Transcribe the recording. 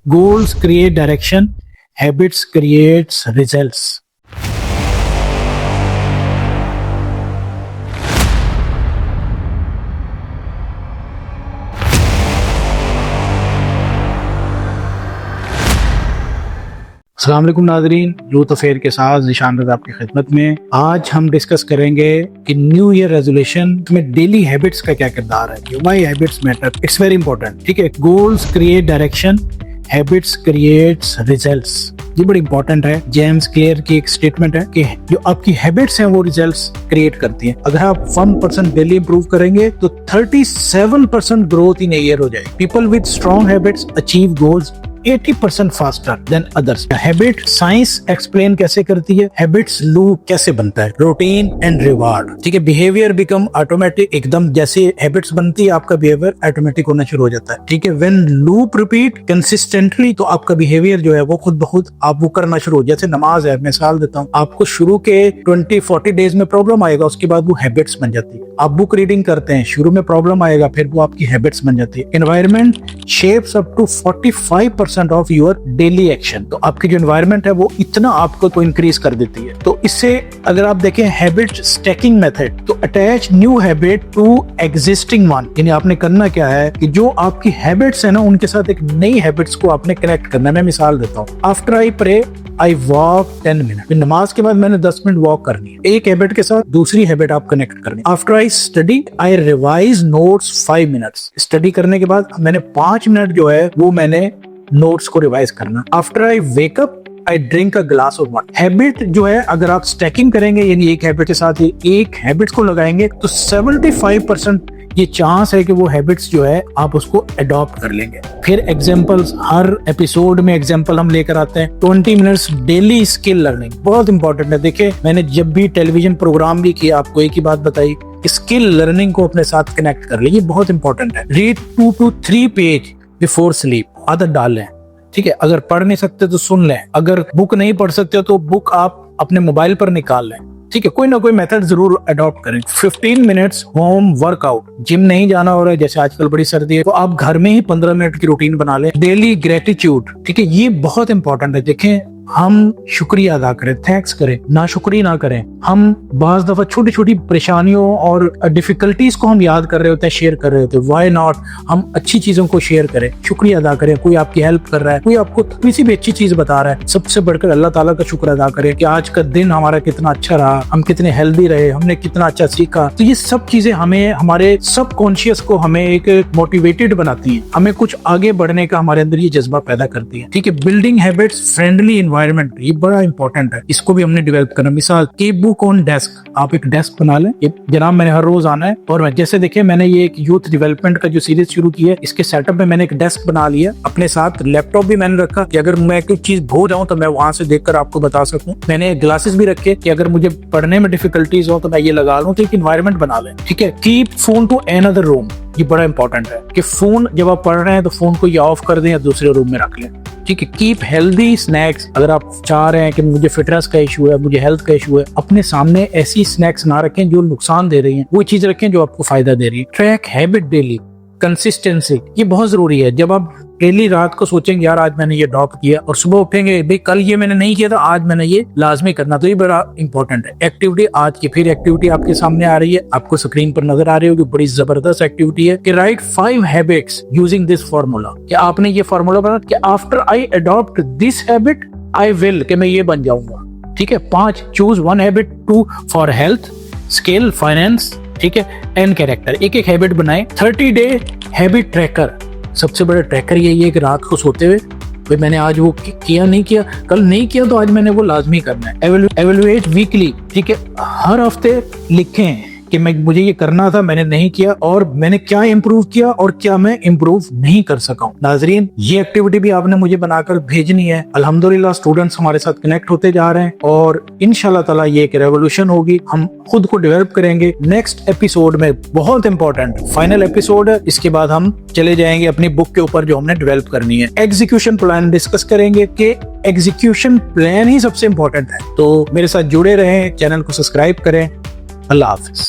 Goals create direction, habits creates results. अस्सलाम वालेकुम नाज़रीन, यूथ अफेयर के साथ निशान रज़ा आपकी खिदमत में। आज हम डिस्कस करेंगे कि न्यू ईयर रेजोल्यूशन में डेली हैबिट्स का क्या किरदार है। Why habits matter, it's very important. ठीक है, goals create direction, habits creates results. ये बड़ी इंपॉर्टेंट है। जेम्स क्लियर की एक स्टेटमेंट है कि जो आपकी हैबिट्स हैं वो रिजल्ट्स क्रिएट करती हैं। अगर आप 1% डेली इंप्रूव करेंगे तो 37% ग्रोथ इन ईयर हो जाएगी। People with strong habits achieve goals 80% faster than others. Habit science explain कैसे करती है, हैबिट्स लूप कैसे बनता है, रूटीन एंड रिवार्ड। ठीक है, बिहेवियर बिकम ऑटोमेटिक। एकदम जैसे हैबिट्स बनती है आपका बिहेवियर ऑटोमेटिक होना शुरू हो जाता है। ठीक है, व्हेन लूप रिपीट कंसिस्टेंटली तो आपका बिहेवियर जो है वो खुद ब खुद आप वो करना शुरू हो। जैसे नमाज है, मिसाल देता हूँ, आपको शुरू के 20-40 डेज में प्रॉब्लम आएगा, उसके बाद वो हैबिट्स बन जाती है। आप बुक रीडिंग करते हैं, शुरू में प्रॉब्लम आएगा, फिर वो आपकी हैबिट्स बन जाती है। Environment shapes up to 45% of your daily action. तो आपकी जो एनवायरमेंट है वो इतना आपको तो इंक्रीज कर देती है। तो इससे अगर आप देखें हैबिट स्टैकिंग मेथड, तो attach new habit to existing one. यानी आपने करना क्या है कि जो आपकी हैबिट्स है ना उनके साथ एक नई हैबिट्स को आपने कनेक्ट करना है। मैं मिसाल देता हूँ, after I pray I walk 10 minute. नमाज के बाद मैंने 10 मिनट वॉक करनी है। एक हैबिट के साथ दूसरी हैबिट आप कनेक्ट करनी है। After I study I revise notes 5 minutes. Study करने के बाद मैंने 5 मिनट जो है वो मैंने नोट्स को रिवाइज करना। After I wake up I drink a glass of water. Habit जो है अगर आप स्टैकिंग करेंगे, यानी एक हैबिट के साथ ही एक हैबिट को लगाएंगे, तो 75% ये चांस है कि वो हैबिट्स जो है आप उसको अडॉप्ट कर लेंगे। फिर एग्जांपल्स, हर एपिसोड में एग्जांपल हम लेकर आते हैं। 20 मिनट्स डेली स्किल लर्निंग बहुत इंपॉर्टेंट है। देखिए, मैंने जब भी टेलीविजन प्रोग्राम भी किया आपको एक ही बात बताई, स्किल लर्निंग को अपने साथ कनेक्ट कर ले, ये बहुत इंपॉर्टेंट है। Read 2 to 3 page before sleep, आदत डाल लें। ठीक है, अगर पढ़ नहीं सकते तो सुन लें, अगर बुक नहीं पढ़ सकते तो बुक आप अपने मोबाइल पर निकाल लें। ठीक है, कोई ना कोई मेथड जरूर अडॉप्ट करें। 15 मिनट्स होम वर्कआउट, जिम नहीं जाना हो रहा है, जैसे आजकल बड़ी सर्दी है, तो आप घर में ही 15 मिनट की रूटीन बना लें। डेली ग्रेटिट्यूड, ठीक है, ये बहुत इंपॉर्टेंट है। देखें, हम शुक्रिया अदा करें, थैंक्स करें, ना शुक्रिया ना करें। हम बाज दफा छोटी छोटी परेशानियों और डिफिकल्टीज को हम याद कर रहे होते हैं, शेयर कर रहे होते हैं। व्हाई नॉट, हम अच्छी चीजों को शेयर करें, शुक्रिया अदा करें। कोई आपकी हेल्प कर रहा है, कोई आपको किसी भी अच्छी चीज बता रहा है, सबसे बढ़कर अल्लाह ताला का शुक्र अदा करें कि आज का दिन हमारा कितना अच्छा रहा, हम कितने हेल्दी रहे, हमने कितना अच्छा सीखा। तो ये सब चीजें हमें हमारे सबकॉन्शियस को हमें एक मोटिवेटेड बनाती है, हमें कुछ आगे बढ़ने का हमारे अंदर ये जज्बा पैदा करती है। ठीक है, बिल्डिंग हैबिट्स फ्रेंडली एनवायरनमेंट, ये बड़ा इंपॉर्टेंट है, इसको भी हमने डेवलप करना। मिसाल, कीप बुक ऑन डेस्क, आप एक डेस्क बना लें, जनाब मैंने हर रोज आना है। और जैसे देखिए, मैंने ये एक यूथ डेवलपमेंट का जो सीरीज शुरू की है, इसके सेटअप में मैंने एक डेस्क बना लिया। अपने साथ लैपटॉप भी मैंने रखा कि अगर मैं कोई चीज भूल जाऊं तो मैं वहां से देखकर आपको बता सकूं। मैंने ग्लासेस भी रखे कि अगर मुझे पढ़ने में डिफिकल्टीज हो तो मैं ये लगा लूं। तो एक इन्वायरमेंट बना लें। ठीक है, keep phone to another room, ये बड़ा इंपॉर्टेंट है कि फोन जब आप पढ़ रहे हैं तो फोन को या ऑफ कर दें या दूसरे रूम में रख लें। ठीक है, कीप हेल्दी स्नैक्स, अगर आप चाह रहे हैं कि मुझे फिटनेस का इशू है, मुझे हेल्थ का इशू है, अपने सामने ऐसी स्नैक्स ना रखें जो नुकसान दे रही हैं, वो चीज रखें जो आपको फायदा दे रही है। ट्रैक हैबिट डेली, कंसिस्टेंसी, ये बहुत जरूरी है। जब आप डेली रात को सोचेंगे यार आज मैंने ये अडॉप्ट किया, और सुबह उठेंगे भाई कल ये मैंने नहीं किया था, आज मैंने ये लाजमी करना, तो ये बड़ा इंपॉर्टेंट है। एक्टिविटी, आज की फिर एक्टिविटी आपके सामने आ रही है, आपको स्क्रीन पर नजर आ रही होगी, बड़ी जबरदस्त एक्टिविटी है कि right 5 habits using this formula. कि आपने ये फार्मूला बना कि after I adopt this habit I will, कि मैं ये बन जाऊंगा। ठीक है, 5 choose 1 habit, 2 for health, skill, finance, ठीक है, एंड कैरेक्टर। एक एक हैबिट बनाए। 30 डे हैबिट ट्रैकर, सबसे बड़ा ट्रैकर यही है कि रात को सोते हुए भाई मैंने आज वो किया नहीं किया, कल नहीं किया तो आज मैंने वो लाजमी करना है। एवेलुएट वीकली, ठीक है, हर हफ्ते लिखें कि मुझे ये करना था, मैंने नहीं किया, और मैंने क्या इंप्रूव किया और क्या मैं इंप्रूव नहीं कर सका हूं। नाजरीन, ये एक्टिविटी भी आपने मुझे बनाकर भेजनी है। अल्हम्दुलिल्लाह स्टूडेंट्स हमारे साथ कनेक्ट होते जा रहे हैं और इंशाल्लाह ताला ये एक रेवोल्यूशन होगी, हम खुद को डेवलप करेंगे। नेक्स्ट एपिसोड में बहुत इंपॉर्टेंट फाइनल एपिसोड है, इसके बाद हम चले जाएंगे अपनी बुक के ऊपर जो हमने डेवलप करनी है। एग्जीक्यूशन प्लान डिस्कस करेंगे कि एग्जीक्यूशन प्लान ही सबसे इंपॉर्टेंट है। तो मेरे साथ जुड़े रहें, चैनल को सब्सक्राइब करें। अल्लाह हाफिज।